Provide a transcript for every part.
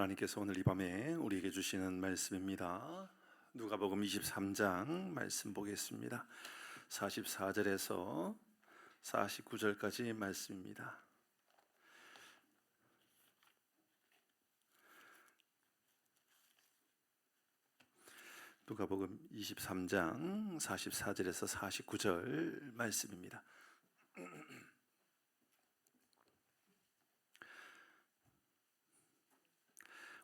하나님께서 오늘 이 밤에 우리에게 주시는 말씀입니다. 누가복음 23장 말씀 보겠습니다. 44절에서 49절까지 말씀입니다. 누가복음 23장 44절에서 49절 말씀입니다.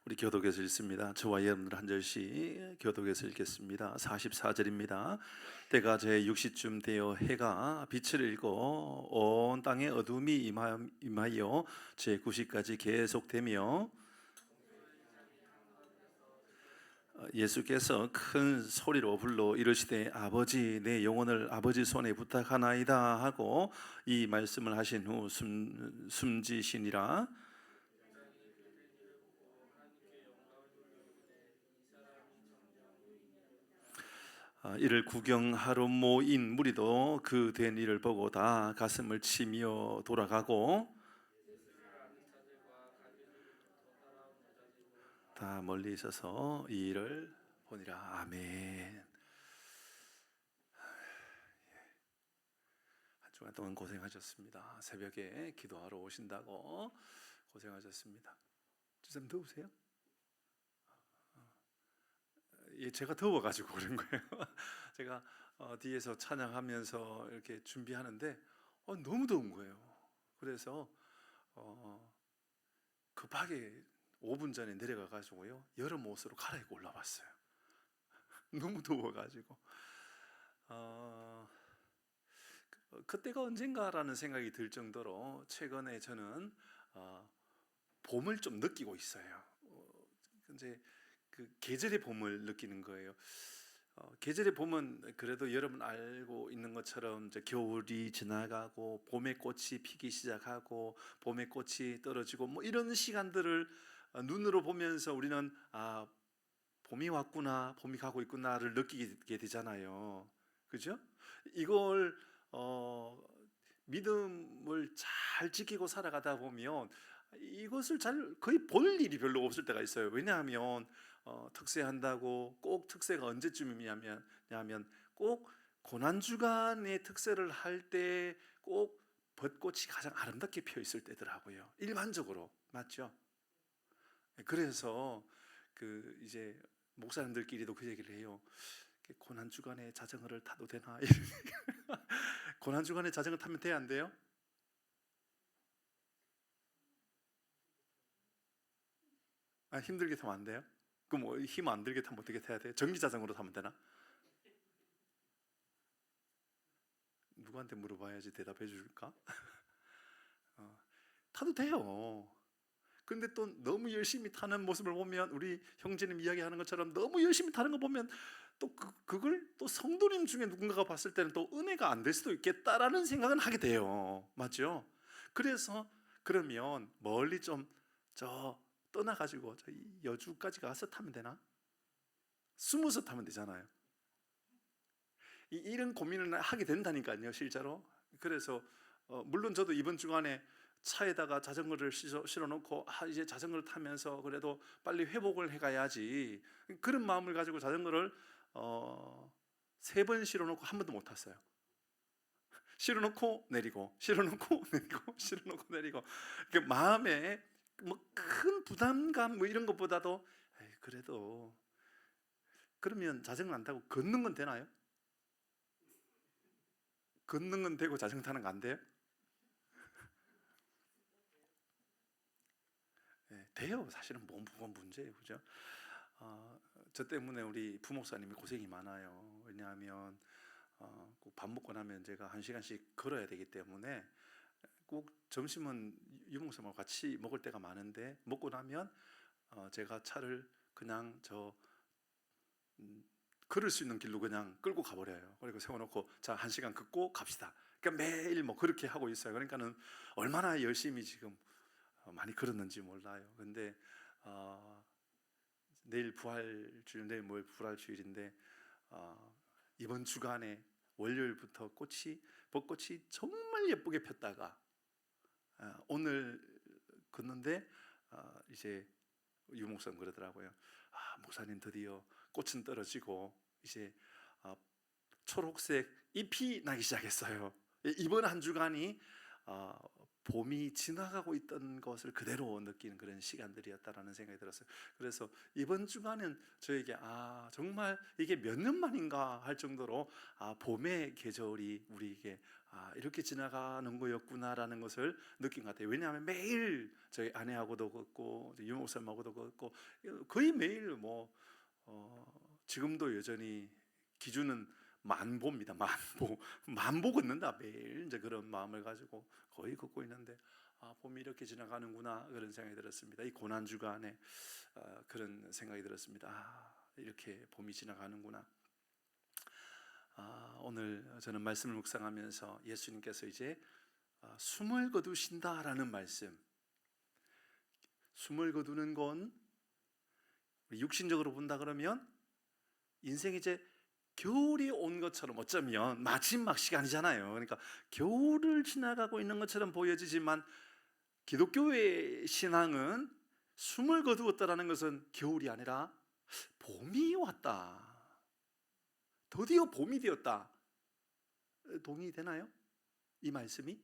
우리 교독에서 읽습니다. 저와 여러분들 한 절씩 교독에서 읽겠습니다. 44절입니다. 때가 제 6시쯤 되어 해가 빛을 잃고 온 땅에 어둠이 임하여 제 9시까지 계속되며 예수께서 큰 소리로 불러 이르시되 아버지 내 영혼을 아버지 손에 부탁하나이다 하고 이 말씀을 하신 후 숨지시니라. 이를 구경하러 모인 무리도 그 된 일을 보고 다 가슴을 치며 돌아가고 다 멀리 있어서 이 일을 보니라. 아멘. 한 주간 동안 고생하셨습니다. 새벽에 기도하러 오신다고 고생하셨습니다. 좀 더우세요? 제가 더워가지고 그런 거예요. 제가 뒤에서 찬양하면서 이렇게 준비하는데 너무 더운 거예요. 그래서 급하게 5분 전에 내려가가지고요 여름 옷으로 갈아입고 올라왔어요. 너무 더워가지고 그때가 언젠가라는 생각이 들 정도로 최근에 저는 봄을 좀 느끼고 있어요. 이제 그 계절의 봄을 느끼는 거예요. 계절의 봄은 그래도 여러분 알고 있는 것처럼 이제 겨울이 지나가고 봄의 꽃이 피기 시작하고 봄의 꽃이 떨어지고 뭐 이런 시간들을 눈으로 보면서 우리는 봄이 왔구나, 봄이 가고 있구나를 느끼게 되잖아요. 그죠? 이걸 믿음을 잘 지키고 살아가다 보면 이것을 거의 볼 일이 별로 없을 때가 있어요. 왜냐하면 특세한다고 꼭 특세가 언제쯤이냐면 꼭 고난주간의 특세를 할 때 꼭 벚꽃이 가장 아름답게 피어 있을 때더라고요. 일반적으로 맞죠? 그래서 이제 목사님들끼리도 그 얘기를 해요. 고난주간에 자전거를 타도 되나? 고난주간에 자전거 타면 돼야 안 돼요? 힘들게 타면 안 돼요? 그럼 뭐 힘 안 들게 타면 어떻게 타야 돼요? 전기 자전거로 타면 되나? 누구한테 물어봐야지 대답해 줄까? 타도 돼요. 근데 또 너무 열심히 타는 모습을 보면 우리 형제님 이야기하는 것처럼 너무 열심히 타는 거 보면 또 그걸 또 성도님 중에 누군가가 봤을 때는 또 은혜가 안 될 수도 있겠다라는 생각은 하게 돼요. 맞죠? 그래서 그러면 멀리 좀 떠나가지고 저 여주까지 가서 타면 되나? 숨어서 타면 되잖아요. 이런 고민을 하게 된다니까요, 실제로. 그래서 물론 저도 이번 주간에 차에다가 자전거를 실어놓고 이제 자전거를 타면서 그래도 빨리 회복을 해가야지 그런 마음을 가지고 자전거를 3번 실어놓고 한 번도 못 탔어요. 실어놓고 내리고 실어놓고 내리고 실어놓고 내리고 마음에 뭐 큰 부담감 뭐 이런 것보다도 그래도 그러면 자전거 안 타고 걷는 건 되나요? 걷는 건 되고 자전거 타는 거 안 돼요? 돼요. 사실은 뭐가 문제예요, 그죠? 저 때문에 우리 부목사님이 고생이 많아요. 왜냐하면 꼭 밥 먹고 나면 제가 1시간씩 걸어야 되기 때문에 꼭 점심은 유목사님하고 같이 먹을 때가 많은데 먹고 나면 제가 차를 그냥 걸을 수 있는 길로 그냥 끌고 가버려요. 그리고 세워놓고 자 1시간 걷고 갑시다. 그러니까 매일 뭐 그렇게 하고 있어요. 그러니까는 얼마나 열심히 지금 많이 걸었는지 몰라요. 근데 내일 부활주일, 내일 모레 부활주일인데 이번 주간에 월요일부터 벚꽃이 정말 예쁘게 폈다가 오늘 걷는데 이제 유 목사님 그러더라고요. 목사님 드디어 꽃은 떨어지고 이제 초록색 잎이 나기 시작했어요. 이번 한 주간이 봄이 지나가고 있던 것을 그대로 느끼는 그런 시간들이었다라는 생각이 들었어요. 그래서 이번 주간은 저에게 정말 이게 몇 년 만인가 할 정도로 봄의 계절이 우리에게 이렇게 지나가는 거였구나라는 것을 느낀 것 같아요. 왜냐하면 매일 저희 아내하고도 걷고 유 목사님하고도 걷고 거의 매일 지금도 여전히 기준은 만보입니다. 만보 걷는다 매일 이제 그런 마음을 가지고 거의 걷고 있는데 봄이 이렇게 지나가는구나 그런 생각이 들었습니다. 이 고난 주간에 그런 생각이 들었습니다. 이렇게 봄이 지나가는구나. 오늘 저는 말씀을 묵상하면서 예수님께서 이제 숨을 거두신다라는 말씀, 숨을 거두는 건 육신적으로 본다 그러면 인생이 이제 겨울이 온 것처럼 어쩌면 마지막 시간이잖아요. 그러니까 겨울을 지나가고 있는 것처럼 보여지지만 기독교의 신앙은 숨을 거두었다라는 것은 겨울이 아니라 봄이 왔다. 드디어 봄이 되었다. 동의되나요? 이 말씀이?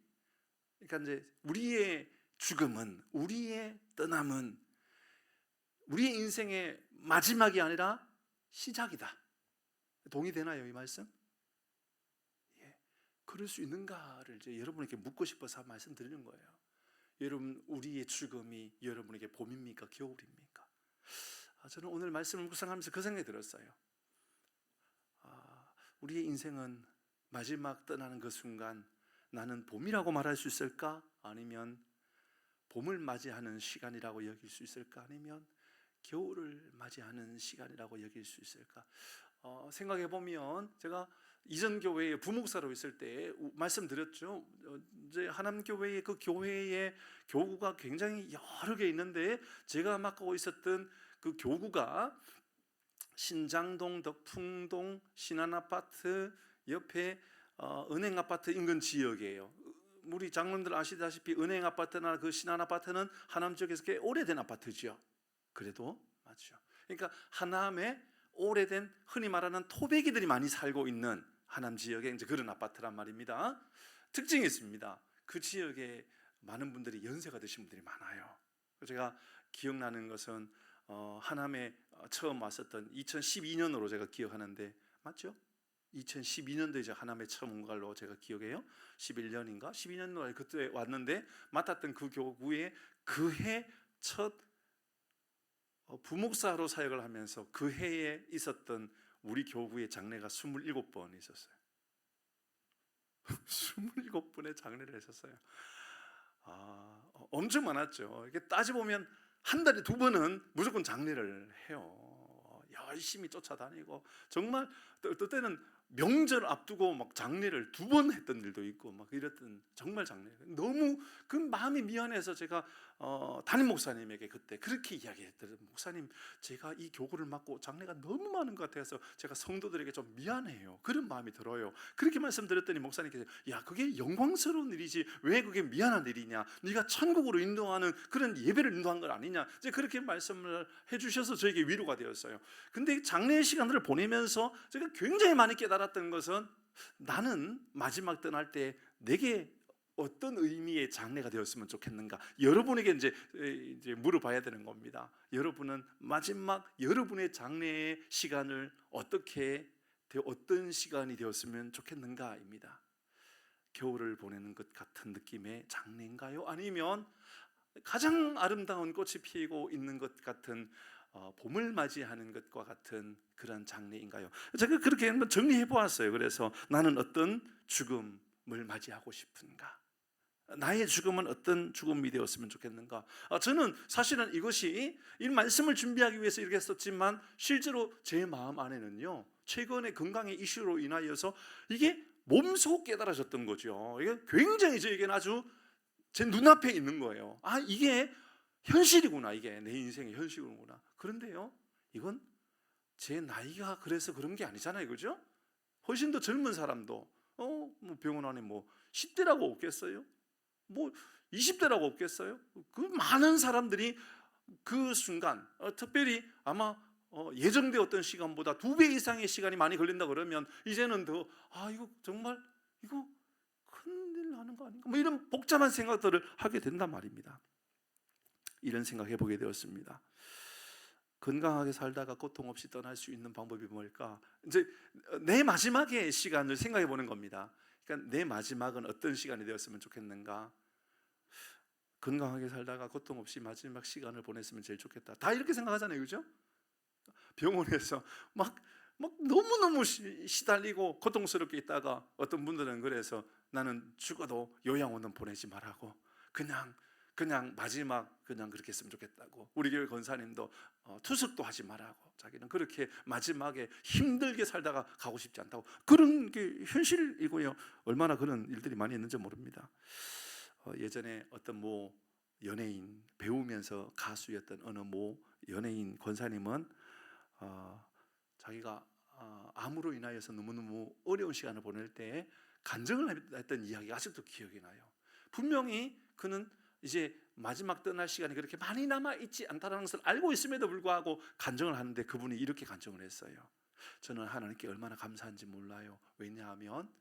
그러니까 이제 우리의 죽음은, 우리의 떠남은 우리의 인생의 마지막이 아니라 시작이다. 동의되나요, 이 말씀? 예, 그럴 수 있는가를 이제 여러분에게 묻고 싶어서 말씀드리는 거예요. 여러분, 우리의 죽음이 여러분에게 봄입니까, 겨울입니까? 저는 오늘 말씀을 묵상하면서 그 생각이 들었어요. 우리의 인생은 마지막 떠나는 그 순간 나는 봄이라고 말할 수 있을까? 아니면 봄을 맞이하는 시간이라고 여길 수 있을까? 아니면 겨울을 맞이하는 시간이라고 여길 수 있을까? 생각해 보면 제가 이전 교회에 부목사로 있을 때 말씀드렸죠. 이제 하남교회의 그 교회의 교구가 굉장히 여러 개 있는데 제가 맡고 있었던 그 교구가 신장동, 덕풍동, 신한아파트 옆에 은행아파트 인근 지역이에요. 우리 장로님들 아시다시피 은행아파트나 그 신한아파트는 하남 지역에서 꽤 오래된 아파트죠. 그래도 맞죠. 그러니까 하남에 오래된 흔히 말하는 토백이들이 많이 살고 있는 하남 지역에 이제 그런 아파트란 말입니다. 특징이 있습니다. 그 지역에 많은 분들이 연세가 드신 분들이 많아요. 제가 기억나는 것은 하남에 처음 왔었던 2012년으로 제가 기억하는데 맞죠? 2012년도에 이제 하남에 처음 온 걸로 제가 기억해요. 11년인가 12년도에 그때 왔는데 맡았던 그 교구에 그해 첫 부목사로 사역을 하면서 그 해에 있었던 우리 교구의 장례가 27번 있었어요. 27번의 장례를 했었어요. 엄청 많았죠. 이게 따져보면 한 달에 2번은 무조건 장례를 해요. 열심히 쫓아다니고 정말 때는 명절 앞두고 막 장례를 2번 했던 일도 있고 막 이랬던 정말 장례. 너무 그 마음이 미안해서 제가 담임 목사님에게 그때 그렇게 이야기했더니 목사님 제가 이 교구를 맡고 장례가 너무 많은 것 같아서 제가 성도들에게 좀 미안해요. 그런 마음이 들어요. 그렇게 말씀드렸더니 목사님께서 야 그게 영광스러운 일이지 왜 그게 미안한 일이냐? 네가 천국으로 인도하는 그런 예배를 인도한 건 아니냐? 이제 그렇게 말씀을 해주셔서 저에게 위로가 되었어요. 근데 장례 시간들을 보내면서 제가 굉장히 많이 깨달았던 것은 나는 마지막 떠날 때 내게 어떤 의미의 장례가 되었으면 좋겠는가? 여러분에게 이제 물어봐야 되는 겁니다. 여러분은 마지막 여러분의 장례의 시간을 어떤 시간이 되었으면 좋겠는가입니다. 겨울을 보내는 것 같은 느낌의 장례인가요? 아니면 가장 아름다운 꽃이 피고 있는 것 같은 봄을 맞이하는 것과 같은 그런 장례인가요? 제가 그렇게 한번 정리해 보았어요. 그래서 나는 어떤 죽음을 맞이하고 싶은가? 나의 죽음은 어떤 죽음이 되었으면 좋겠는가? 저는 사실은 이것이 이 말씀을 준비하기 위해서 이렇게 했었지만 실제로 제 마음 안에는요 최근의 건강의 이슈로 인하여서 이게 몸소 깨달아졌던 거죠. 이게 굉장히 저에게는 아주 제 눈앞에 있는 거예요. 이게 현실이구나. 이게 내 인생의 현실이구나. 그런데요 이건 제 나이가 그래서 그런 게 아니잖아요. 그죠? 훨씬 더 젊은 사람도 뭐 병원 안에 뭐 10대라고 없겠어요? 뭐 20대라고 없겠어요? 그 많은 사람들이 그 순간 특별히 아마 예정되었던 시간보다 2배 이상의 시간이 많이 걸린다 그러면 이제는 더 이거 정말 이거 큰일 나는 거 아닌가, 뭐 이런 복잡한 생각들을 하게 된단 말입니다. 이런 생각해 보게 되었습니다. 건강하게 살다가 고통 없이 떠날 수 있는 방법이 뭘까? 이제 내 마지막의 시간을 생각해 보는 겁니다. 그러니까 내 마지막은 어떤 시간이 되었으면 좋겠는가? 건강하게 살다가 고통 없이 마지막 시간을 보냈으면 제일 좋겠다. 다 이렇게 생각하잖아요, 그죠? 병원에서 막 너무너무 시달리고 고통스럽게 있다가 어떤 분들은 그래서 나는 죽어도 요양원은 보내지 말라고, 그냥 마지막 그냥 그렇게 했으면 좋겠다고. 우리 교회 권사님도 투석도 하지 말라고, 자기는 그렇게 마지막에 힘들게 살다가 가고 싶지 않다고. 그런 게 현실이고요. 얼마나 그런 일들이 많이 있는지 모릅니다. 예전에 어떤 연예인, 배우면서 가수였던 어느 연예인 권사님은 자기가 암으로 인하여서 너무너무 어려운 시간을 보낼 때 간증을 했던 이야기가 아직도 기억이 나요. 분명히 그는 이제 마지막 떠날 시간이 그렇게 많이 남아있지 않다는 것을 알고 있음에도 불구하고 간증을 하는데, 그분이 이렇게 간증을 했어요. 저는 하나님께 얼마나 감사한지 몰라요. 왜냐하면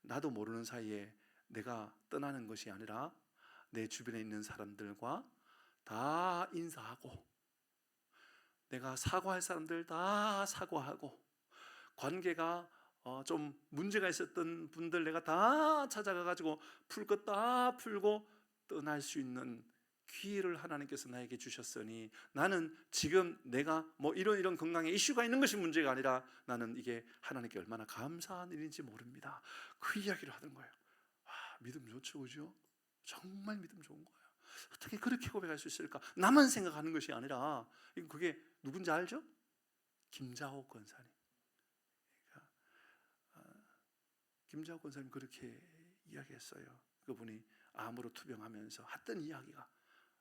나도 모르는 사이에 내가 떠나는 것이 아니라 내 주변에 있는 사람들과 다 인사하고, 내가 사과할 사람들 다 사과하고, 관계가 좀 문제가 있었던 분들 내가 다 찾아가가지고 풀 것 다 풀고 떠날 수 있는 기회를 하나님께서 나에게 주셨으니, 나는 지금 내가 이런 건강에 이슈가 있는 것이 문제가 아니라 나는 이게 하나님께 얼마나 감사한 일인지 모릅니다. 그 이야기를 하는 거예요. 믿음 좋죠, 그죠? 정말 믿음 좋은 거예요. 어떻게 그렇게 고백할 수 있을까? 나만 생각하는 것이 아니라, 그게 누군지 알죠? 김자옥 권사님. 김자옥 권사님 그렇게 이야기했어요. 그분이 암으로 투병하면서 했던 이야기가,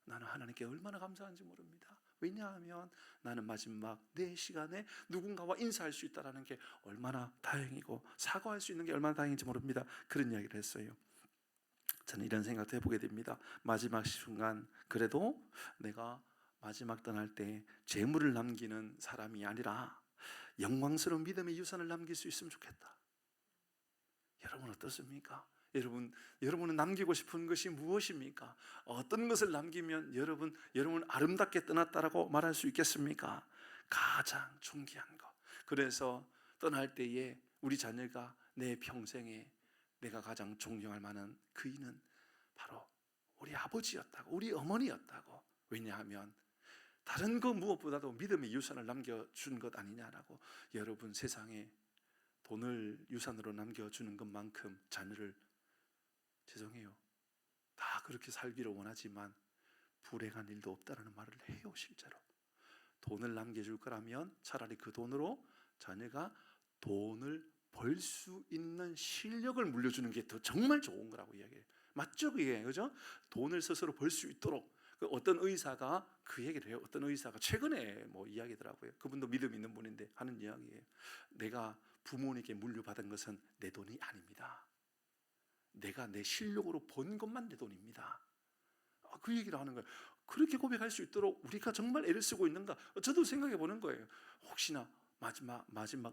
나는 하나님께 얼마나 감사한지 모릅니다. 왜냐하면 나는 마지막 내 시간에 누군가와 인사할 수 있다는 게 얼마나 다행이고, 사과할 수 있는 게 얼마나 다행인지 모릅니다. 그런 이야기를 했어요. 저는 이런 생각도 해보게 됩니다. 마지막 순간, 그래도 내가 마지막 떠날 때 재물을 남기는 사람이 아니라 영광스러운 믿음의 유산을 남길 수 있으면 좋겠다. 여러분 어떻습니까? 여러분은 남기고 싶은 것이 무엇입니까? 어떤 것을 남기면 여러분 아름답게 떠났다라고 말할 수 있겠습니까? 가장 존귀한 것. 그래서 떠날 때에 우리 자녀가 내 평생에 내가 가장 존경할 만한 그이는 바로 우리 아버지였다고, 우리 어머니였다고. 왜냐하면 다른 거 무엇보다도 믿음의 유산을 남겨준 것 아니냐라고. 여러분, 세상에 돈을 유산으로 남겨주는 것만큼 자녀를, 죄송해요, 다 그렇게 살기를 원하지만 불행한 일도 없다라는 말을 해요. 실제로 돈을 남겨줄 거라면 차라리 그 돈으로 자녀가 돈을 벌 수 있는 실력을 물려주는 게 더 정말 좋은 거라고 이야기해요. 맞죠? 그게, 그죠? 돈을 스스로 벌 수 있도록. 어떤 의사가 그 얘기를 해요. 어떤 의사가 최근에 이야기더라고요. 그분도 믿음 있는 분인데 하는 이야기예요. 내가 부모님께 물려받은 것은 내 돈이 아닙니다. 내가 내 실력으로 번 것만 내 돈입니다. 그 얘기를 하는 거예요. 그렇게 고백할 수 있도록 우리가 정말 애를 쓰고 있는가? 저도 생각해 보는 거예요. 혹시나 마지막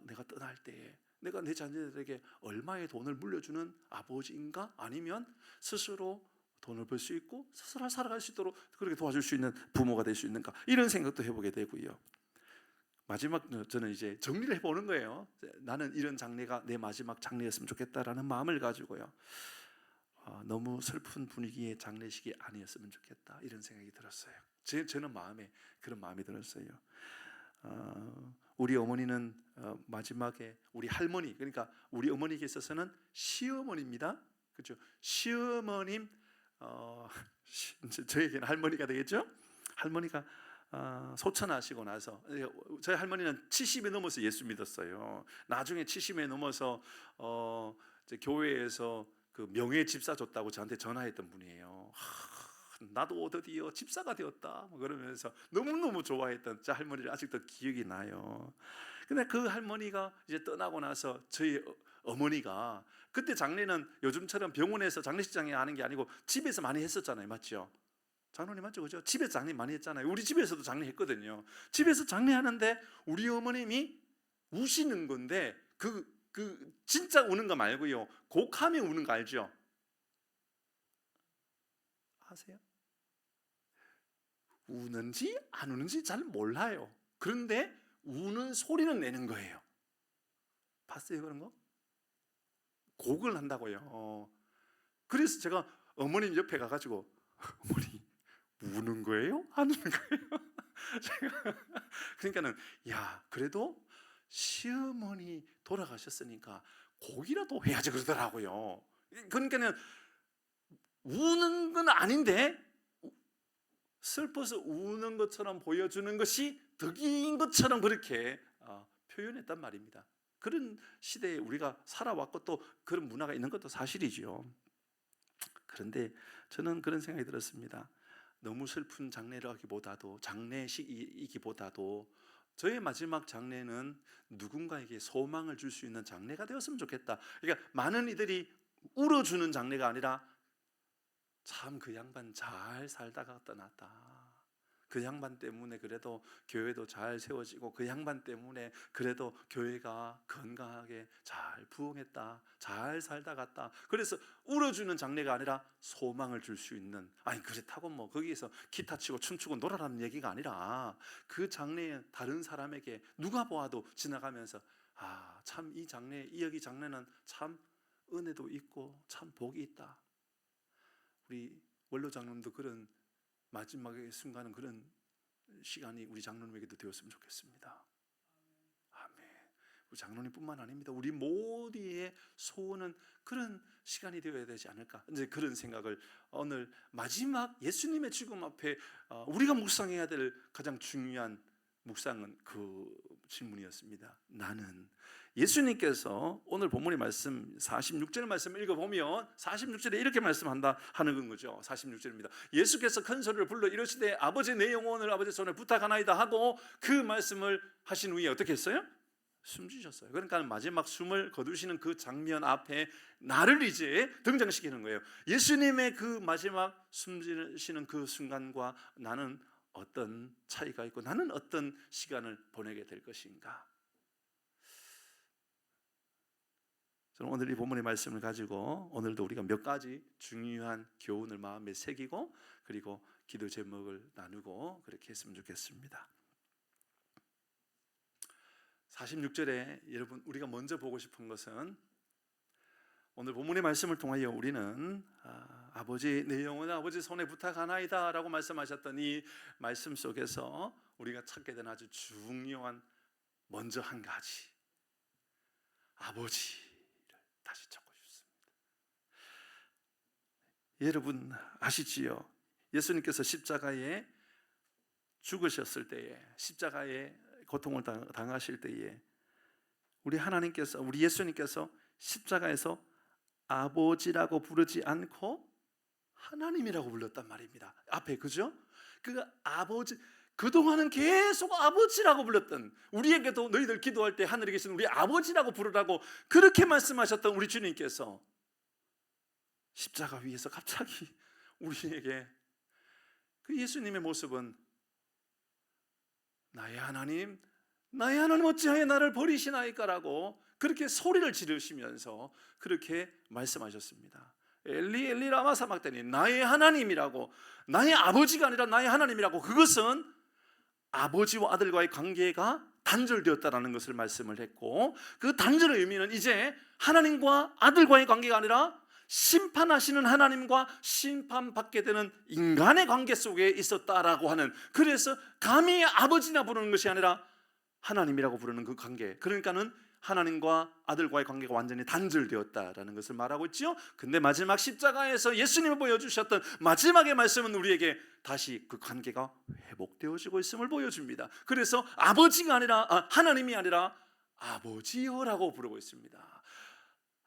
내가 떠날 때에 내가 내 자녀들에게 얼마의 돈을 물려주는 아버지인가? 아니면 스스로 돈을 벌 수 있고 스스로 살아갈 수 있도록 그렇게 도와줄 수 있는 부모가 될 수 있는가? 이런 생각도 해보게 되고요. 마지막 저는 이제 정리를 해보는 거예요. 나는 이런 장례가 내 마지막 장례였으면 좋겠다라는 마음을 가지고요. 너무 슬픈 분위기의 장례식이 아니었으면 좋겠다, 이런 생각이 들었어요. 저는 그런 마음이 들었어요. 우리 어머니는 마지막에 우리 할머니, 그러니까 우리 어머니께 있어서는 시어머니입니다. 그렇죠? 시어머님, 저에게는 할머니가 되겠죠? 할머니가 소천하시고 나서, 저희 할머니는 70에 넘어서 예수 믿었어요. 나중에 70에 넘어서 이제 교회에서 그 명예 집사 줬다고 저한테 전화했던 분이에요. 나도 드디어 집사가 되었다 그러면서 너무너무 좋아했던 저 할머니를 아직도 기억이 나요. 근데 그 할머니가 이제 떠나고 나서 저희 어머니가, 그때 장례는 요즘처럼 병원에서 장례식장에 하는 게 아니고 집에서 많이 했었잖아요. 맞죠? 장로님 맞죠? 그죠? 집에서 장례 많이 했잖아요. 우리 집에서도 장례했거든요. 집에서 장례하는데 우리 어머님이 우시는 건데 진짜 우는 거 말고요. 곡하며 우는 거 알죠? 아세요? 우는지 안 우는지 잘 몰라요. 그런데 우는 소리는 내는 거예요. 봤어요 그런 거? 곡을 한다고요. 그래서 제가 어머님 옆에 가가지고 어머니 우는 거예요? 안 우는 거예요? 제가 그러니까는 야 그래도 시어머니 돌아가셨으니까 곡이라도 해야지 그러더라고요. 그러니까는 우는 건 아닌데 슬퍼서 우는 것처럼 보여주는 것이 덕인 것처럼 그렇게 표현했단 말입니다. 그런 시대에 우리가 살아왔고 또 그런 문화가 있는 것도 사실이죠. 그런데 저는 그런 생각이 들었습니다. 너무 슬픈 장례라기보다도 장례식이기보다도 저의 마지막 장례는 누군가에게 소망을 줄 수 있는 장례가 되었으면 좋겠다. 그러니까 많은 이들이 울어주는 장례가 아니라 참 그 양반 잘 살다가 떠났다. 그 양반 때문에 그래도 교회도 잘 세워지고 그 양반 때문에 그래도 교회가 건강하게 잘 부흥했다. 잘 살다 갔다. 그래서 울어주는 장례가 아니라 소망을 줄 수 있는, 아니 그렇다고 뭐 거기에서 기타 치고 춤추고 놀아라는 얘기가 아니라 그 장례에 다른 사람에게 누가 보아도 지나가면서 참 이 장례, 이 여기 장례는 참 은혜도 있고 참 복이 있다. 우리 원로 장로님도 그런 마지막의 순간은 그런 시간이 우리 장로님에게도 되었으면 좋겠습니다. 아멘. 우리 장로님뿐만 아닙니다. 우리 모두의 소원은 그런 시간이 되어야 되지 않을까. 이제 그런 생각을 오늘 마지막 예수님의 죽음 앞에 우리가 묵상해야 될 가장 중요한 묵상은 그 질문이었습니다. 나는 예수님께서 오늘 본문의 말씀 46절 말씀을 읽어보면 46절에 이렇게 말씀한다 하는 거죠. 46절입니다. 예수께서 큰 소리를 불러 이르시되 아버지 내 영혼을 아버지 손에 부탁하나이다 하고 그 말씀을 하신 후에 어떻게 했어요? 숨지셨어요. 그러니까 마지막 숨을 거두시는 그 장면 앞에 나를 이제 등장시키는 거예요. 예수님의 그 마지막 숨지시는 그 순간과 나는 어떤 차이가 있고 나는 어떤 시간을 보내게 될 것인가. 저는 오늘 이 본문의 말씀을 가지고 오늘도 우리가 몇 가지 중요한 교훈을 마음에 새기고 그리고 기도 제목을 나누고 그렇게 했으면 좋겠습니다. 46절에 여러분 우리가 먼저 보고 싶은 것은 오늘 본문의 말씀을 통하여 우리는 아버지 내 영혼을 아버지 손에 부탁하나이다 라고 말씀하셨던 이 말씀 속에서 우리가 찾게 된 아주 중요한 먼저 한 가지 아버지를 다시 찾고 싶습니다. 여러분 아시지요? 예수님께서 십자가에 죽으셨을 때에 십자가에 고통을 당하실 때에 우리 하나님께서 우리 예수님께서 십자가에서 아버지라고 부르지 않고 하나님이라고 불렀단 말입니다. 앞에 그죠? 그 아버지 그동안은 계속 아버지라고 불렀던 우리에게도 너희들 기도할 때 하늘에 계신 우리 아버지라고 부르라고 그렇게 말씀하셨던 우리 주님께서 십자가 위에서 갑자기 우리에게 그 예수님의 모습은 나의 하나님 어찌하여 나를 버리시나이까라고 그렇게 소리를 지르시면서 그렇게 말씀하셨습니다. 엘리 엘리 라마 사박다니 나의 하나님이라고 나의 아버지가 아니라 나의 하나님이라고 그것은 아버지와 아들과의 관계가 단절되었다라는 것을 말씀을 했고 그 단절의 의미는 이제 하나님과 아들과의 관계가 아니라 심판하시는 하나님과 심판받게 되는 인간의 관계 속에 있었다라고 하는 그래서 감히 아버지나 부르는 것이 아니라 하나님이라고 부르는 그 관계 그러니까는 하나님과 아들과의 관계가 완전히 단절되었다라는 것을 말하고 있죠. 근데 마지막 십자가에서 예수님을 보여주셨던 마지막의 말씀은 우리에게 다시 그 관계가 회복되어지고 있음을 보여줍니다. 그래서 아버지가 아니라 하나님이 아니라 아버지여라고 부르고 있습니다.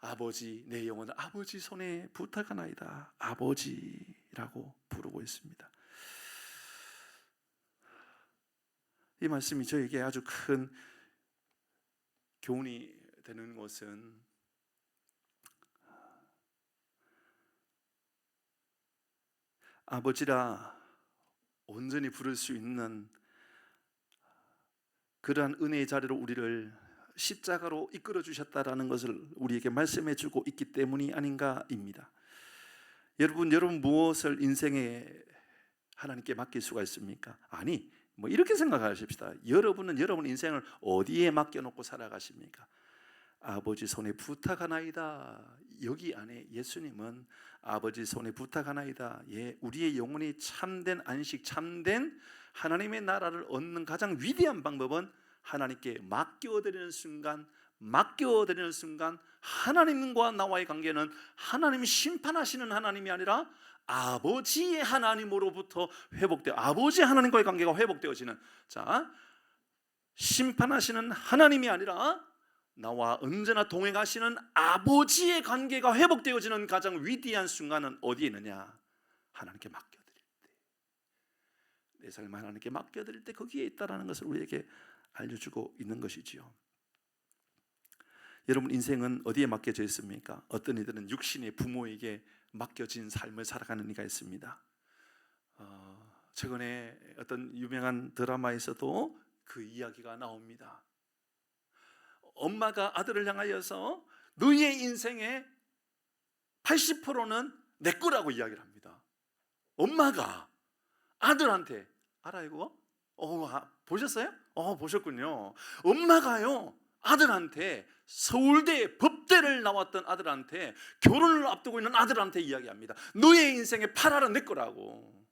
아버지 내 영혼을 아버지 손에 부탁하나이다. 아버지라고 부르고 있습니다. 이 말씀이 저에게 아주 큰 교훈이 되는 것은 아버지라 온전히 부를 수 있는 그러한 은혜의 자리로 우리를 십자가로 이끌어 주셨다라는 것을 우리에게 말씀해 주고 있기 때문이 아닌가입니다. 여러분 무엇을 인생에 하나님께 맡길 수가 있습니까? 아니, 이렇게 생각하십시다. 여러분은 여러분 인생을 어디에 맡겨놓고 살아가십니까? 아버지 손에 부탁하나이다. 여기 안에 예수님은 아버지 손에 부탁하나이다. 예, 우리의 영혼이 참된 안식, 참된 하나님의 나라를 얻는 가장 위대한 방법은 하나님께 맡겨드리는 순간, 하나님과 나와의 관계는 하나님이 심판하시는 하나님이 아니라 아버지의 하나님으로부터 회복되어, 아버지 하나님과의 관계가 회복되어지는, 심판하시는 하나님이 아니라 나와 언제나 동행하시는 아버지의 관계가 회복되어지는 가장 위대한 순간은 어디에 있느냐? 하나님께 맡겨드릴 때, 내 삶을 하나님께 맡겨드릴 때 거기에 있다라는 것을 우리에게 알려주고 있는 것이지요. 여러분 인생은 어디에 맡겨져 있습니까? 어떤 이들은 육신의 부모에게 맡겨진 삶을 살아가는 이가 있습니다. 최근에 어떤 유명한 드라마에서도 그 이야기가 나옵니다. 엄마가 아들을 향하여서 너희의 인생의 80%는 내 거라고 이야기를 합니다. 엄마가 아들한테, 알아요 그거? 보셨어요? 보셨군요. 엄마가요 아들한테, 서울대 법대를 나왔던 아들한테, 결혼을 앞두고 있는 아들한테 이야기합니다. 너의 인생의 8할은 내 거라고.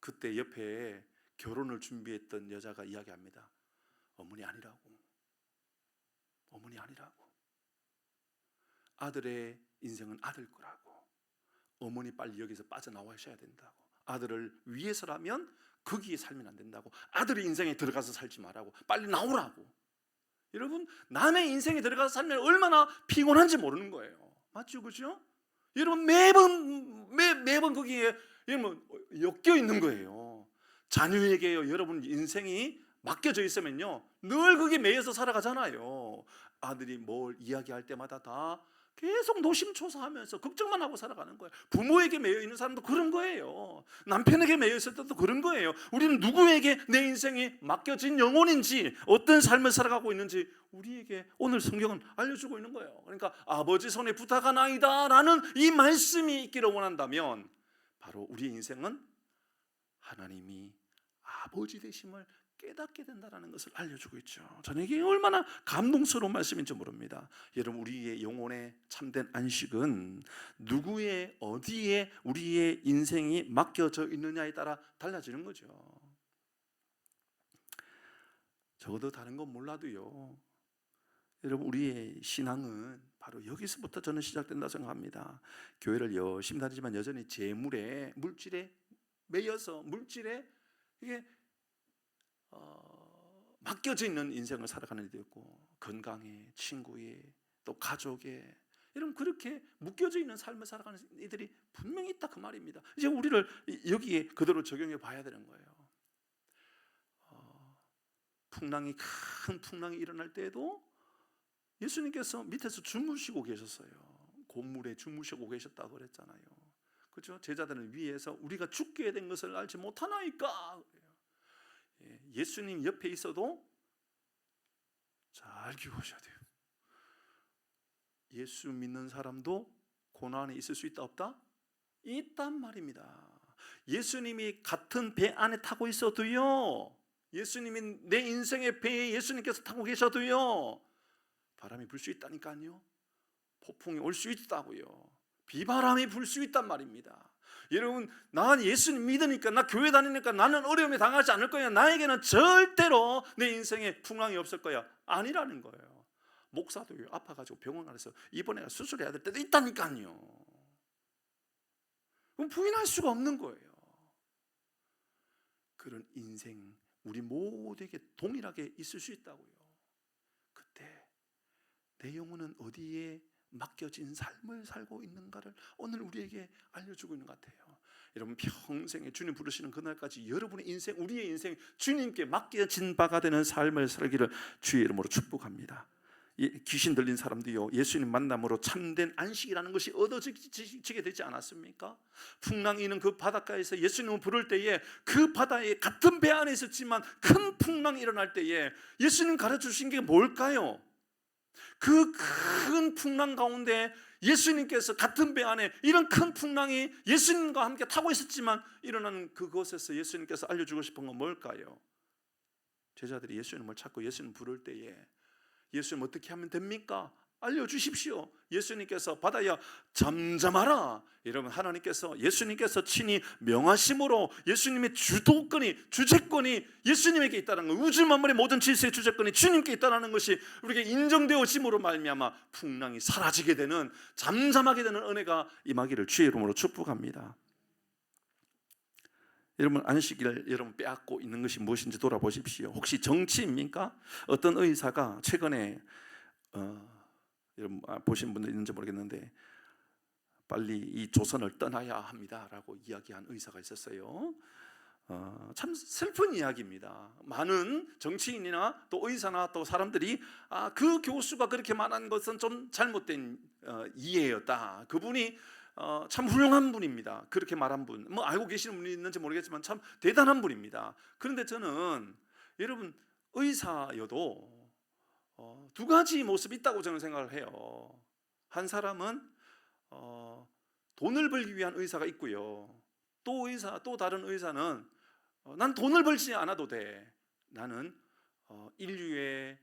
그때 옆에 결혼을 준비했던 여자가 이야기합니다. 어머니 아니라고. 아들의 인생은 아들 거라고. 어머니 빨리 여기서 빠져나와셔야 된다고. 아들을 위해서라면 거기에 살면 안 된다고. 아들의 인생에 들어가서 살지 말라고. 빨리 나오라고. 여러분 남의 인생에 들어가서 살면 얼마나 피곤한지 모르는 거예요. 맞죠? 그죠? 여러분 매번 거기에 여러분 엮여 있는 거예요. 자녀에게 여러분 인생이 맡겨져 있으면요 늘 거기에 매여서 살아가잖아요. 아들이 뭘 이야기할 때마다 다 계속 노심초사하면서 걱정만 하고 살아가는 거예요. 부모에게 매여 있는 사람도 그런 거예요. 남편에게 매여 있을 때도 그런 거예요. 우리는 누구에게 내 인생이 맡겨진 영혼인지, 어떤 삶을 살아가고 있는지 우리에게 오늘 성경은 알려주고 있는 거예요. 그러니까 아버지 손에 부탁하나이다 라는 이 말씀이 있기를 원한다면 바로 우리의 인생은 하나님이 아버지 되심을 깨닫게 된다는 것을 알려주고 있죠. 저는 이게 얼마나 감동스러운 말씀인지 모릅니다. 여러분 우리의 영혼의 참된 안식은 누구의 어디에 우리의 인생이 맡겨져 있느냐에 따라 달라지는 거죠. 적어도 다른 건 몰라도요 여러분 우리의 신앙은 바로 여기서부터 저는 시작된다 생각합니다. 교회를 열심히 다니지만 여전히 재물에, 물질에 매여서, 물질에 이게 맡겨져 있는 인생을 살아가는 이들이 있고, 건강에, 친구에, 또 가족에, 여러분 그렇게 묶여져 있는 삶을 살아가는 이들이 분명히 있다 그 말입니다. 이제 우리를 여기에 그대로 적용해 봐야 되는 거예요. 큰 풍랑이 일어날 때에도 예수님께서 밑에서 주무시고 계셨어요. 곤물에 주무시고 계셨다고 그랬잖아요. 그렇죠? 제자들은 위에서 우리가 죽게 된 것을 알지 못하나이까. 예수님 옆에 있어도 잘 기억하셔야 돼요. 예수 믿는 사람도 고난에 있을 수 있다 없다? 있단 말입니다. 예수님이 같은 배 안에 타고 있어도요, 예수님이 내 인생의 배에 예수님께서 타고 계셔도요 바람이 불 수 있다니까요. 폭풍이 올 수 있다고요. 비바람이 불 수 있단 말입니다. 여러분 난 예수님 믿으니까, 나 교회 다니니까 나는 어려움에 당하지 않을 거야, 나에게는 절대로 내 인생에 풍랑이 없을 거야, 아니라는 거예요. 목사도요 아파가지고 병원 가서 이번에 수술해야 될 때도 있다니까요. 그럼 부인할 수가 없는 거예요. 그런 인생 우리 모두에게 동일하게 있을 수 있다고요. 그때 내 영혼은 어디에 맡겨진 삶을 살고 있는가를 오늘 우리에게 알려주고 있는 것 같아요. 여러분 평생에 주님 부르시는 그날까지 여러분의 인생, 우리의 인생 주님께 맡겨진 바가 되는 삶을 살기를 주의 이름으로 축복합니다. 귀신 들린 사람도요, 예수님 만남으로 참된 안식이라는 것이 얻어지게 되지 않았습니까? 풍랑이 있는 그 바닷가에서 예수님을 부를 때에 그 바다에 같은 배 안에 있었지만 큰 풍랑이 일어날 때에 예수님 가르쳐주신 게 뭘까요? 그 큰 풍랑 가운데 예수님께서 같은 배 안에 이런 큰 풍랑이 예수님과 함께 타고 있었지만 일어나는 그곳에서 예수님께서 알려주고 싶은 건 뭘까요? 제자들이 예수님을 찾고 예수님 부를 때에 예수님 어떻게 하면 됩니까? 알려주십시오. 예수님께서 바다야 잠잠하라. 여러분, 하나님께서 예수님께서 친히 명하심으로 예수님의 주도권이, 주재권이 예수님에게 있다는 것, 우주 만물의 모든 질서의 주재권이 주님께 있다는 것이 우리에게 인정되어짐으로 말미암아 풍랑이 사라지게 되는, 잠잠하게 되는 은혜가 임하기를 주의 이름으로 축복합니다. 여러분, 안식일을 여러분 빼앗고 있는 것이 무엇인지 돌아보십시오. 혹시 정치입니까? 어떤 의사가 최근에 여러분 보신 분들 있는지 모르겠는데 빨리 이 조선을 떠나야 합니다라고 이야기한 의사가 있었어요. 참 슬픈 이야기입니다. 많은 정치인이나 또 의사나 또 사람들이 그 교수가 그렇게 말한 것은 좀 잘못된 이해였다. 그분이 참 훌륭한 분입니다. 그렇게 말한 분, 뭐 알고 계시는 분이 있는지 모르겠지만 참 대단한 분입니다. 그런데 저는 여러분 의사여도 두 가지 모습이 있다고 저는 생각을 해요. 한 사람은 돈을 벌기 위한 의사가 있고요. 또 다른 의사는 난 돈을 벌지 않아도 돼. 나는 인류의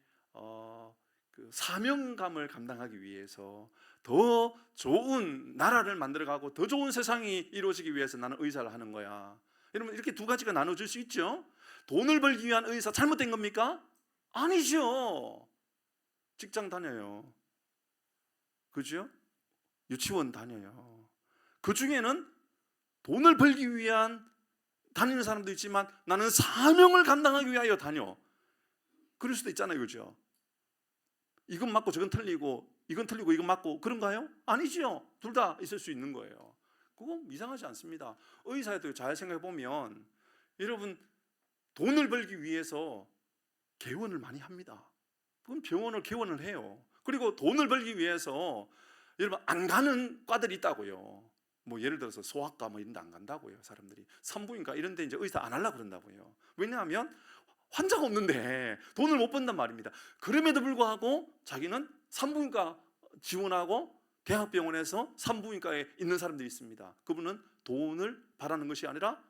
그 사명감을 감당하기 위해서 더 좋은 나라를 만들어가고 더 좋은 세상이 이루어지기 위해서 나는 의사를 하는 거야. 여러분, 이렇게 두 가지가 나눠질 수 있죠. 돈을 벌기 위한 의사 잘못된 겁니까? 아니죠. 직장 다녀요. 그죠? 유치원 다녀요. 그 중에는 돈을 벌기 위한 다니는 사람도 있지만 나는 사명을 감당하기 위하여 다녀. 그럴 수도 있잖아요. 그죠? 이건 맞고 저건 틀리고, 이건 틀리고 이건 맞고, 그런가요? 아니죠. 둘 다 있을 수 있는 거예요. 그건 이상하지 않습니다. 의사도 잘 생각해 보면 여러분 돈을 벌기 위해서 개원을 많이 합니다. 그럼 병원을 개원을 해요. 그리고 돈을 벌기 위해서 여러분 안 가는 과들이 있다고요. 뭐 예를 들어서 소아과 뭐 이런 데 안 간다고요. 사람들이 산부인과 이런 데 이제 의사 안 하려고 그런다고요. 왜냐하면 환자가 없는데 돈을 못 번단 말입니다. 그럼에도 불구하고 자기는 산부인과 지원하고 대학병원에서 산부인과에 있는 사람들이 있습니다. 그분은 돈을 바라는 것이 아니라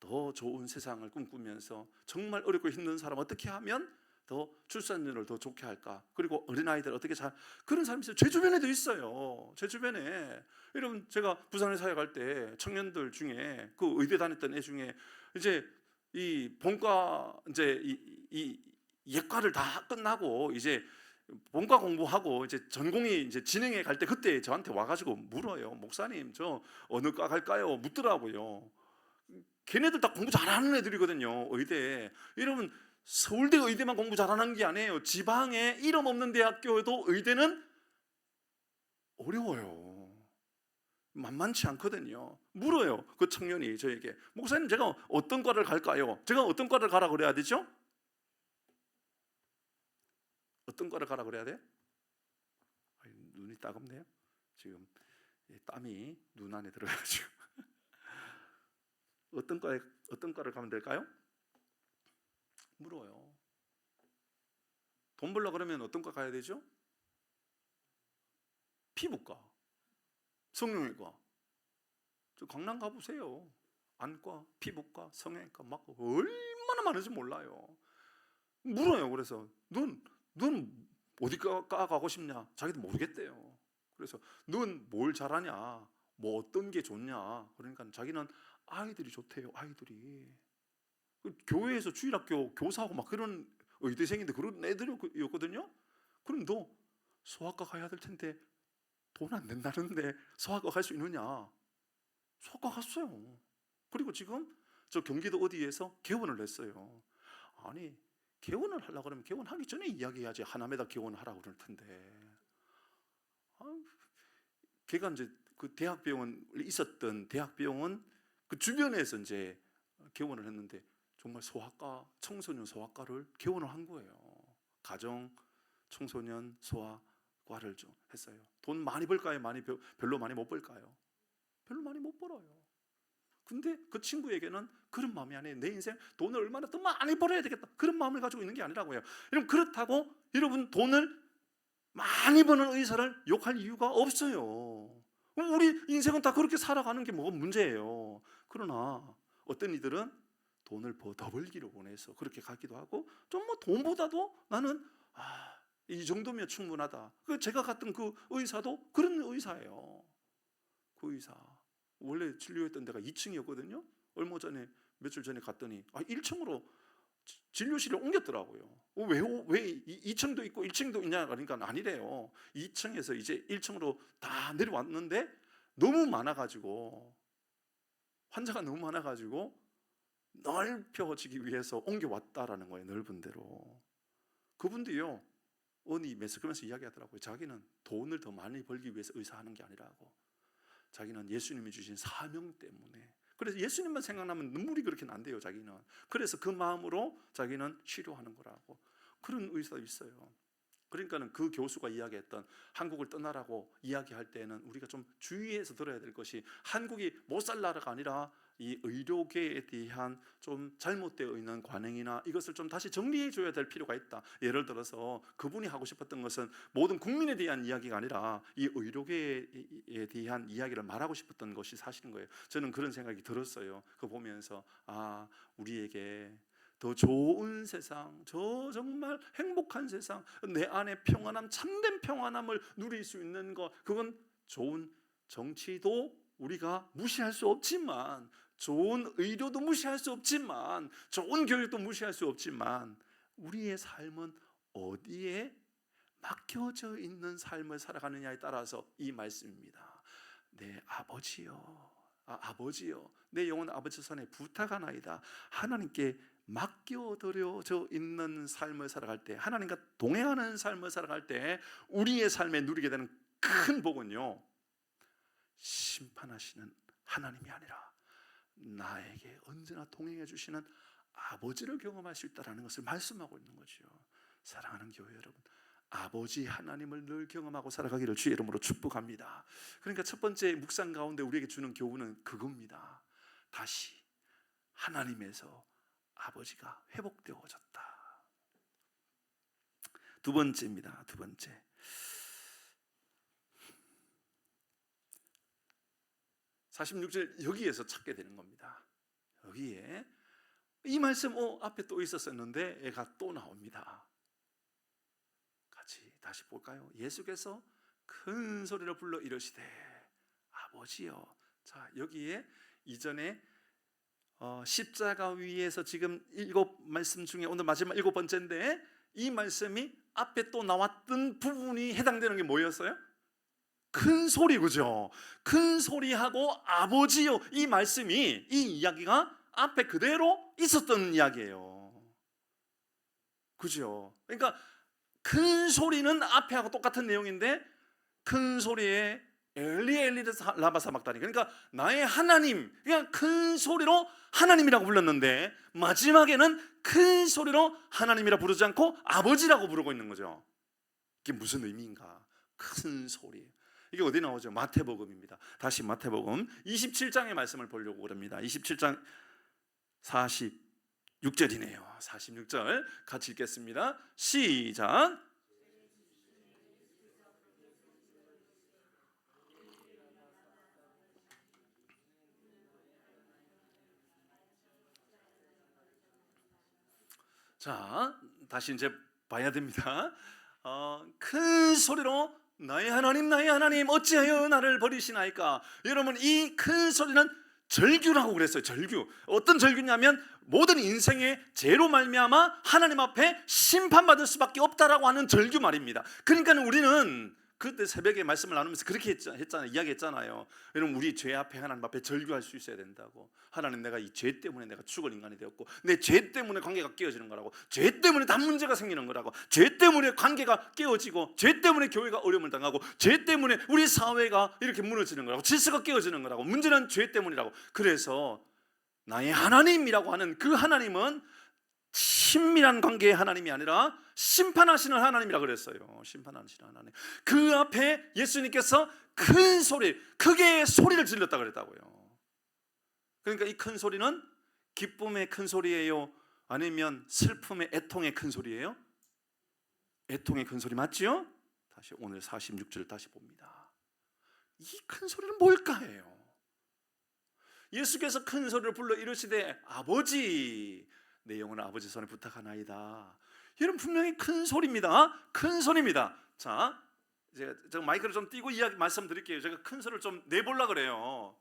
더 좋은 세상을 꿈꾸면서 정말 어렵고 힘든 사람 어떻게 하면 더 출산율을 더 좋게 할까, 그리고 어린아이들 어떻게 잘, 그런 사람이 있어요. 제 주변에도 있어요. 제 주변에 여러분, 제가 부산에 사회 갈 때 청년들 중에 그 의대 다녔던 애 중에 이제 이 본과 이제 이 예과를 다 끝나고 이제 본과 공부하고 이제 전공이 이제 진행해 갈 때 그때 저한테 와가지고 물어요. 목사님, 저 어느 과 갈까요? 묻더라고요. 걔네들 다 공부 잘하는 애들이거든요. 의대. 여러분, 서울대 의대만 공부 잘하는 게 아니에요. 지방에 이름 없는 대학교에도 의대는 어려워요. 만만치 않거든요. 물어요. 그 청년이 저에게, 목사님 제가 어떤 과를 갈까요? 제가 어떤 과를 가라 그래야 되죠? 어떤 과를 가라 그래야 돼? 눈이 따갑네요. 지금 땀이 눈 안에 들어가지고. 어떤 과를 가면 될까요? 물어요. 돈 벌려 그러면 어떤 과 가야 되죠? 피부과, 성형외과. 저 강남 가보세요. 안과, 피부과, 성형외과 막 얼마나 많은지 몰라요. 물어요. 그래서 넌 어디 과 가고 싶냐? 자기도 모르겠대요. 그래서 넌 뭘 잘하냐? 뭐 어떤 게 좋냐? 그러니까 자기는 아이들이 좋대요. 아이들이. 교회에서 주일학교 교사하고 막 그런 의대생인데 그런 애들이었거든요. 그럼 너 소아과 가야 될 텐데 돈 안 낸다는데 소아과 갈 수 있느냐? 소아과 갔어요. 그리고 지금 저 경기도 어디에서 개원을 했어요. 아니, 개원을 하려고 그러면 개원하기 전에 이야기해야지. 하남에다 개원하라고 그럴 텐데. 걔가 이제 그 대학병원 있었던 대학병원 그 주변에서 이제 개원을 했는데 정말 소아과, 청소년 소아과를 개원을 한 거예요. 가정 청소년 소아과를 좀 했어요. 돈 많이 벌까요? 별로 많이 못 벌까요? 별로 많이 못 벌어요. 근데 그 친구에게는 그런 마음이 아니에요. 내 인생 돈을 얼마나 더 많이 벌어야 되겠다, 그런 마음을 가지고 있는 게 아니라고요. 여러분, 그렇다고 여러분 돈을 많이 버는 의사를 욕할 이유가 없어요. 우리 인생은 다 그렇게 살아가는 게 뭐가 문제예요. 그러나 어떤 이들은 돈을 더 벌기를 원해서 그렇게 가기도 하고, 좀 뭐 돈보다도 나는 이 정도면 충분하다. 제가 갔던 그 의사도 그런 의사예요. 그 의사 원래 진료했던 데가 2층이었거든요. 며칠 전에 갔더니 1층으로 진료실을 옮겼더라고요. 왜 2층도 있고 1층도 있냐 그러니까 아니래요. 2층에서 이제 1층으로 다 내려왔는데 너무 많아가지고, 환자가 너무 많아가지고 넓혀지기 위해서 옮겨왔다라는 거예요. 넓은 데로. 그분도요, 어디 매스컴에서 이야기하더라고요. 자기는 돈을 더 많이 벌기 위해서 의사하는 게 아니라고. 자기는 예수님이 주신 사명 때문에, 그래서 예수님만 생각나면 눈물이 그렇게 난대요, 자기는. 그래서 그 마음으로 자기는 치료하는 거라고. 그런 의사도 있어요. 그러니까는 그 교수가 이야기했던 한국을 떠나라고 이야기할 때는 우리가 좀 주의해서 들어야 될 것이, 한국이 못 살 나라가 아니라 이 의료계에 대한 좀 잘못되어 있는 관행이나 이것을 좀 다시 정리해 줘야 될 필요가 있다. 예를 들어서 그분이 하고 싶었던 것은 모든 국민에 대한 이야기가 아니라 이 의료계에 대한 이야기를 말하고 싶었던 것이 사실인 거예요. 저는 그런 생각이 들었어요. 그거 보면서 우리에게 더 좋은 세상, 저 정말 행복한 세상, 내 안에 평안함, 참된 평안함을 누릴 수 있는 것, 그건 좋은 정치도 우리가 무시할 수 없지만, 좋은 의료도 무시할 수 없지만, 좋은 교육도 무시할 수 없지만, 우리의 삶은 어디에 맡겨져 있는 삶을 살아가느냐에 따라서 이 말씀입니다. 내 아버지요, 아버지요, 내 영혼 아버지 손에 부탁하나이다. 하나님께 맡겨드려져 있는 삶을 살아갈 때, 하나님과 동행하는 삶을 살아갈 때 우리의 삶에 누리게 되는 큰 복은요, 심판하시는 하나님이 아니라 나에게 언제나 동행해 주시는 아버지를 경험할 수 있다는 것을 말씀하고 있는 거죠. 사랑하는 교회 여러분, 아버지 하나님을 늘 경험하고 살아가기를 주의 이름으로 축복합니다. 그러니까 첫 번째 묵상 가운데 우리에게 주는 교훈은 그겁니다. 다시 하나님에서 아버지가 회복되어졌다. 두 번째입니다. 두 번째, 46절 여기에서 찾게 되는 겁니다. 여기에 이 말씀 앞에 또 있었었는데 애가 또 나옵니다. 같이 다시 볼까요? 예수께서 큰 소리로 불러 이르시되 아버지여. 자, 여기에 이전에 십자가 위에서 지금 7말씀 중에 오늘 마지막 7번째인데, 이 말씀이 앞에 또 나왔던 부분이 해당되는 게 뭐였어요? 큰 소리, 그죠? 큰 소리하고 아버지요, 이 말씀이, 이 이야기가 앞에 그대로 있었던 이야기예요. 그죠? 그러니까 큰 소리는 앞에 하고 똑같은 내용인데, 큰 소리에 엘리 엘리 라마 사박다니, 그러니까 나의 하나님, 그냥 큰 소리로 하나님이라고 불렀는데 마지막에는 큰 소리로 하나님이라 부르지 않고 아버지라고 부르고 있는 거죠. 이게 무슨 의미인가? 큰 소리. 이게 어디 나오죠? 마태복음입니다. 다시 마태복음 27장의 말씀을 보려고 그럽니다. 27장 46절이네요. 46절 같이 읽겠습니다. 시작. 자, 다시 이제 봐야 됩니다. 큰 소리로 나의 하나님 어찌하여 나를 버리시나이까. 여러분, 이 큰 소리는 절규라고 그랬어요. 절규. 어떤 절규냐면 모든 인생의 죄로 말미암아 하나님 앞에 심판받을 수밖에 없다라고 하는 절규 말입니다. 그러니까 우리는 그때 새벽에 말씀을 나누면서 그렇게 했잖아요. 이야기했잖아요. 여러분, 우리 죄 앞에 하나님 앞에 절규할 수 있어야 된다고. 하나님, 내가 이 죄 때문에 내가 죽을 인간이 되었고, 내 죄 때문에 관계가 깨어지는 거라고, 죄 때문에 다 문제가 생기는 거라고, 죄 때문에 관계가 깨어지고, 죄 때문에 교회가 어려움을 당하고, 죄 때문에 우리 사회가 이렇게 무너지는 거라고, 질서가 깨어지는 거라고, 문제는 죄 때문이라고. 그래서 나의 하나님이라고 하는 그 하나님은 친밀한 관계의 하나님이 아니라 심판하시는 하나님이라 그랬어요. 심판하시는 하나님. 그 앞에 예수님께서 큰 소리, 크게 소리를 질렀다 그랬다고요. 그러니까 이 큰 소리는 기쁨의 큰 소리예요? 아니면 슬픔의 애통의 큰 소리예요? 애통의 큰 소리 맞지요? 다시 오늘 46절 다시 봅니다. 이 큰 소리는 뭘까요? 예수께서 큰 소리를 불러 이르시되 아버지 내 영혼을 아버지 손에 부탁하나이다. 이런 분명히 큰 소리입니다. 큰 소리입니다. 자, 제가 마이크를 좀 띄고 이야기 말씀드릴게요. 제가 큰 소리를 좀 내보려고 그래요.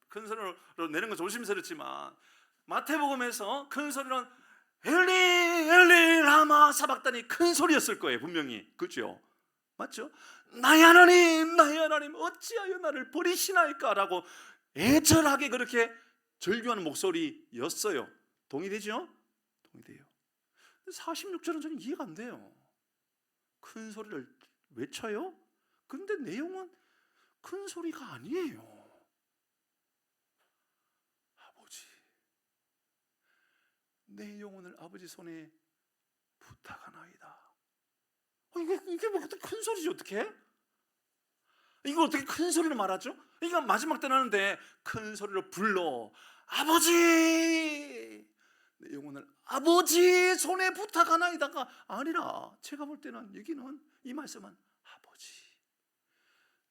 큰 소리로 내는 건 조심스럽지만 마태복음에서 큰 소리는 엘리 엘리 라마 사박다니 큰 소리였을 거예요. 분명히. 그렇죠? 맞죠? 나의 하나님 어찌하여 나를 버리시나이까 라고 애절하게 그렇게 절규하는 목소리였어요. 동의되죠? 동의돼요. 46절은 저는 이해가 안 돼요. 큰 소리를 외쳐요? 근데 내용은 큰 소리가 아니에요. 아버지 내 영혼을 아버지 손에 부탁하나이다. 이게 뭐 큰 소리지 어떻게? 이거 어떻게 큰 소리로 말하죠? 그러니까 마지막 때 나는데 큰 소리로 불러 아버지 내 영혼을 아버지 손에 부탁하나이다가 아니라 제가 볼 때는 여기는 이 말씀은 아버지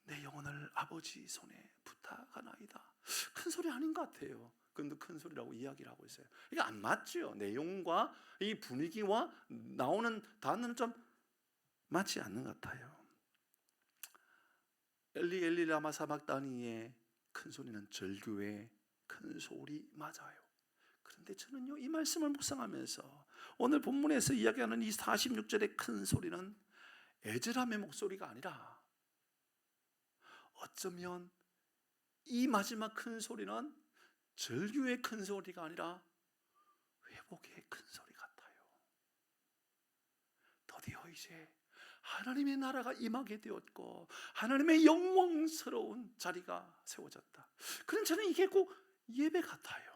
내 영혼을 아버지 손에 부탁하나이다. 큰 소리 아닌 것 같아요. 근데 큰 소리라고 이야기를 하고 있어요. 이게 안 맞죠. 내용과 이 분위기와 나오는 단어는 좀 맞지 않는 것 같아요. 엘리 엘리 라마 사박다니의 큰 소리는 절규의 큰 소리 맞아요. 그런데 저는요 이 말씀을 묵상하면서 오늘 본문에서 이야기하는 이 46절의 큰 소리는 애절함의 목소리가 아니라 어쩌면 이 마지막 큰 소리는 절규의 큰 소리가 아니라 회복의 큰 소리 같아요. 드디어 이제 하나님의 나라가 임하게 되었고 하나님의 영광스러운 자리가 세워졌다. 그런 저는 이게 꼭 예배 같아요.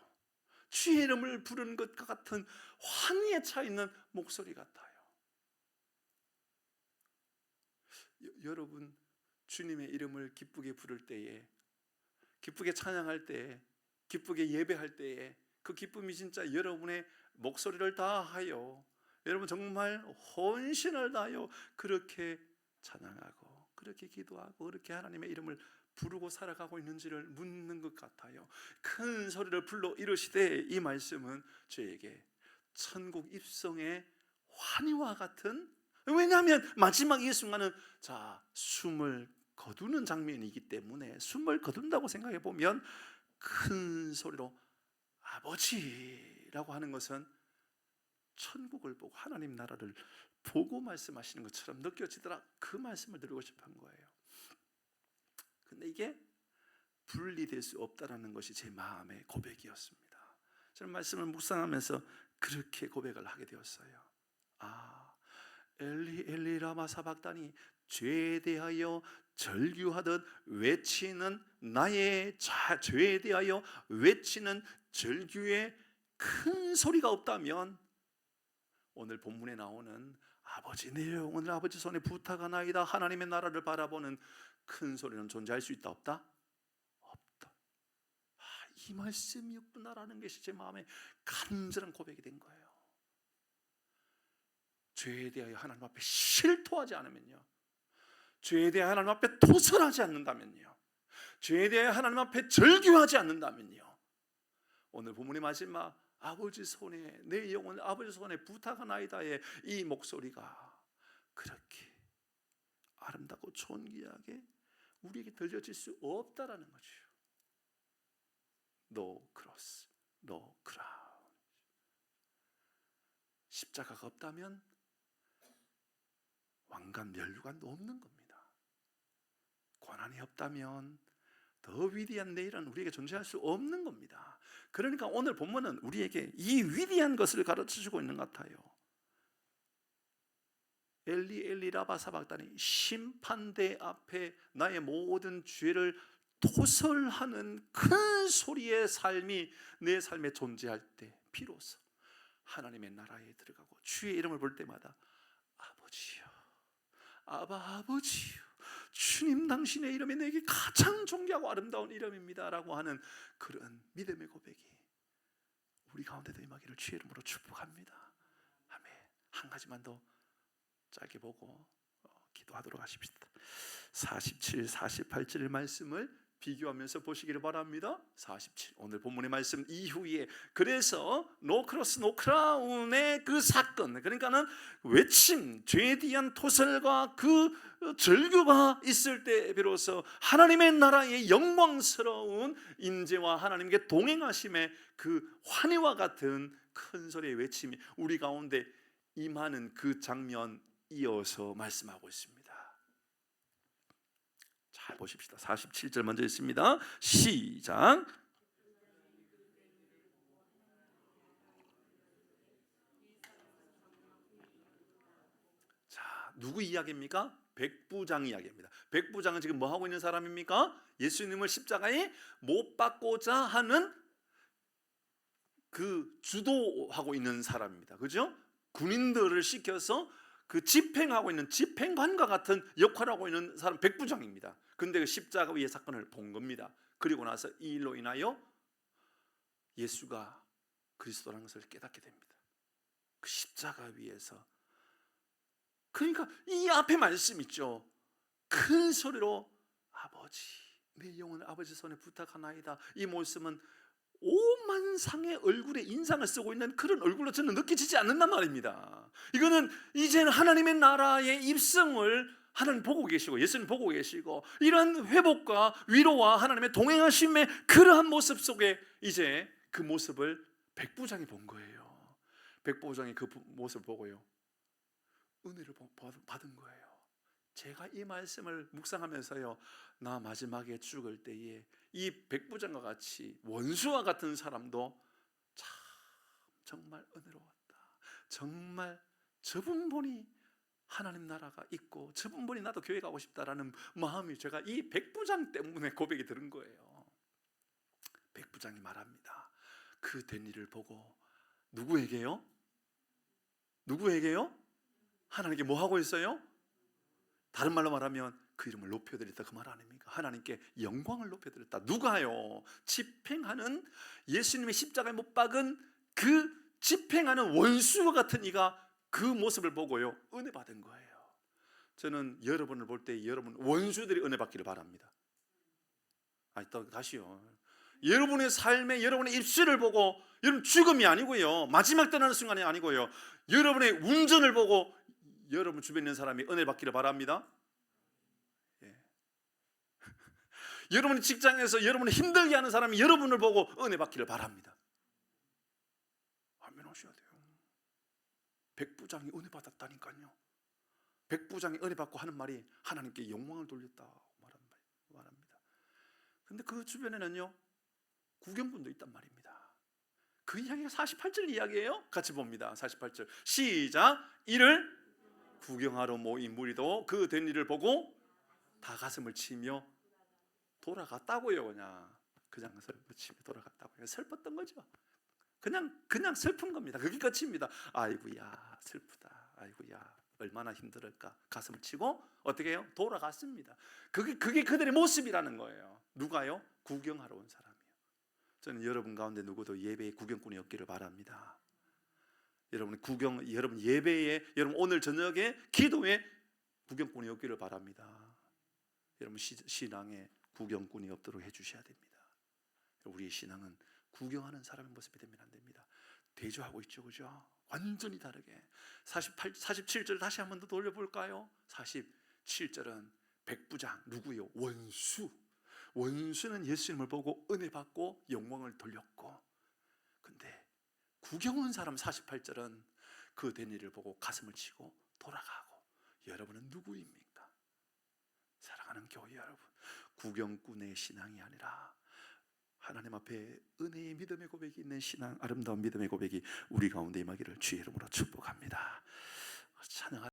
주의 이름을 부르는 것과 같은 환희에 차 있는 목소리 같아요. 여러분 주님의 이름을 기쁘게 부를 때에, 기쁘게 찬양할 때에, 기쁘게 예배할 때에 그 기쁨이 진짜 여러분의 목소리를 다하여 여러분 정말 헌신을 다하여 그렇게 찬양하고 그렇게 기도하고 그렇게 하나님의 이름을 부르고 살아가고 있는지를 묻는 것 같아요. 큰 소리를 불러 이르시되 이 말씀은 저에게 천국 입성의 환희와 같은, 왜냐하면 마지막 이 순간은 자 숨을 거두는 장면이기 때문에 숨을 거둔다고 생각해 보면 큰 소리로 아버지라고 하는 것은 천국을 보고 하나님 나라를 보고 말씀하시는 것처럼 느껴지더라. 그 말씀을 드리고 싶은 거예요. 근데 이게 분리될 수 없다라는 것이 제 마음의 고백이었습니다. 저는 말씀을 묵상하면서 그렇게 고백을 하게 되었어요. 아, 엘리 엘리 라마 사박다니 죄에 대하여 절규하듯 외치는 나의 죄에 대하여 외치는 절규의 큰 소리가 없다면 오늘 본문에 나오는 아버지 내 영혼을 아버지 손에 부탁하나이다 하나님의 나라를 바라보는 큰 소리는 존재할 수 있다 없다? 없다. 이 말씀이었구나라는 것이 제 마음에 간절한 고백이 된 거예요. 죄에 대하여 하나님 앞에 실토하지 않으면요, 죄에 대하여 하나님 앞에 도설하지 않는다면요, 죄에 대하여 하나님 앞에 절규하지 않는다면요, 오늘 본문의 마지막 아버지 손에 내 영혼 아버지 손에 부탁하나이다의 이 목소리가 그렇게 아름답고 존귀하게 우리에게 들려질 수 없다라는 거죠. No cross, no crown. 십자가가 없다면 왕관 면류관도 없는 겁니다. 고난이 없다면 더 위대한 내일은 우리에게 존재할 수 없는 겁니다. 그러니까 오늘 본문은 우리에게 이 위대한 것을 가르쳐주고 있는 것 같아요. 엘리 엘리 라바 사박다니 심판대 앞에 나의 모든 죄를 토설하는 큰 소리의 삶이 내 삶에 존재할 때 비로소 하나님의 나라에 들어가고 주의 이름을 볼 때마다 아버지요, 아버지요, 주님 당신의 이름이 내게 가장 존귀하고 아름다운 이름입니다 라고 하는 그런 믿음의 고백이 우리 가운데도 임하기를 주의 이름으로 축복합니다. 아멘. 한 가지만 더 짧게 보고 기도하도록 하십시다. 47, 48절 말씀을 비교하면서 보시기를 바랍니다. 47, 오늘 본문의 말씀 이후에 그래서 노 크로스 노 크라운의 그 사건, 그러니까는 외침, 죄에 대한 토설과 그 절규가 있을 때 비로소 하나님의 나라의 영광스러운 인재와 하나님께 동행하심의 그 환희와 같은 큰 소리의 외침이 우리 가운데 임하는 그 장면 이어서 말씀하고 있습니다. 잘 보십시다. 47절 먼저 있습니다. 시작. 자, 누구 이야기입니까? 백부장 이야기입니다. 백부장은 지금 뭐 하고 있는 사람입니까? 예수님을 십자가에 못 박고자 하는 그 주도하고 있는 사람입니다. 그죠? 군인들을 시켜서 그 집행하고 있는 집행관과 같은 역할을 하고 있는 사람 백부장입니다. 근데 그 십자가 위의 사건을 본 겁니다. 그리고 나서 이 일로 인하여 예수가 그리스도라는 것을 깨닫게 됩니다. 그 십자가 위에서. 그러니까 이 앞에 말씀 있죠. 큰 소리로 아버지, 내 영혼을 아버지 손에 부탁하나이다. 이 모습은 오만 상의 얼굴에 인상을 쓰고 있는 그런 얼굴로 저는 느껴지지 않는단 말입니다. 이거는 이제는 하나님의 나라의 입성을 하나님 보고 계시고 예수님 보고 계시고 이런 회복과 위로와 하나님의 동행하심의 그러한 모습 속에 이제 그 모습을 백부장이 본 거예요. 백부장이 그 모습을 보고요, 은혜를 받은 거예요. 제가 이 말씀을 묵상하면서요, 나 마지막에 죽을 때에 이 백부장과 같이 원수와 같은 사람도 참 정말 은혜로웠다. 정말 저분본이 하나님 나라가 있고 저분본이 나도 교회 가고 싶다라는 마음이 제가 이 백부장 때문에 고백이 들은 거예요. 백부장이 말합니다. 그 된 일을 보고 누구에게요? 누구에게요? 하나님께 뭐 하고 있어요? 다른 말로 말하면 그 이름을 높여드렸다 그 말 아닙니까? 하나님께 영광을 높여드렸다. 누가요? 집행하는 예수님의 십자가에 못 박은 그 집행하는 원수와 같은 이가 그 모습을 보고요, 은혜 받은 거예요. 저는 여러분을 볼 때 여러분 원수들이 은혜 받기를 바랍니다. 또 다시요. 여러분의 삶에 여러분의 입술을 보고 여러분 죽음이 아니고요, 마지막 떠나는 순간이 아니고요, 여러분의 운전을 보고 여러분 주변에 있는 사람이 은혜 받기를 바랍니다. 예. 여러분의 직장에서 여러분을 힘들게 하는 사람이 여러분을 보고 은혜 받기를 바랍니다. 아멘 하셔야 돼요. 백부장이 은혜 받았다니까요. 백부장이 은혜 받고 하는 말이 하나님께 영광을 돌렸다 말합니다. 근데 그 주변에는요, 구경꾼도 있단 말입니다. 그 이야기가 48절 이야기예요. 같이 봅니다. 48절 시작. 이를 구경하러 모인 무리도 그 된 일을 보고 다 가슴을 치며 돌아갔다고요. 그냥 슬퍼 치며 돌아갔다고요. 슬펐던 거죠. 그냥 슬픈 겁니다. 그게 끝입니다. 아이고야 슬프다. 아이고야 얼마나 힘들을까. 가슴을 치고 어떻게 해요? 돌아갔습니다. 그게 그들의 모습이라는 거예요. 누가요? 구경하러 온 사람이요. 저는 여러분 가운데 누구도 예배의 구경꾼이 없기를 바랍니다. 여러분 예배에, 여러분 오늘 저녁에 기도에 구경꾼이 없기를 바랍니다. 여러분 신앙에 구경꾼이 없도록 해주셔야 됩니다. 우리의 신앙은 구경하는 사람의 모습이 되면 안 됩니다. 대조하고 있죠, 그죠? 완전히 다르게. 47절 다시 한 번 더 돌려볼까요? 47절은 백부장 누구요? 원수는 예수님을 보고 은혜 받고 영광을 돌렸고, 근데 구경 온 사람 48절은 그 된 일을 보고 가슴을 치고 돌아가고. 여러분은 누구입니까? 사랑하는 교회 여러분, 구경꾼의 신앙이 아니라 하나님 앞에 은혜의 믿음의 고백이 있는 신앙, 아름다운 믿음의 고백이 우리 가운데 임하기를 주의 이름으로 축복합니다. 찬양합니다.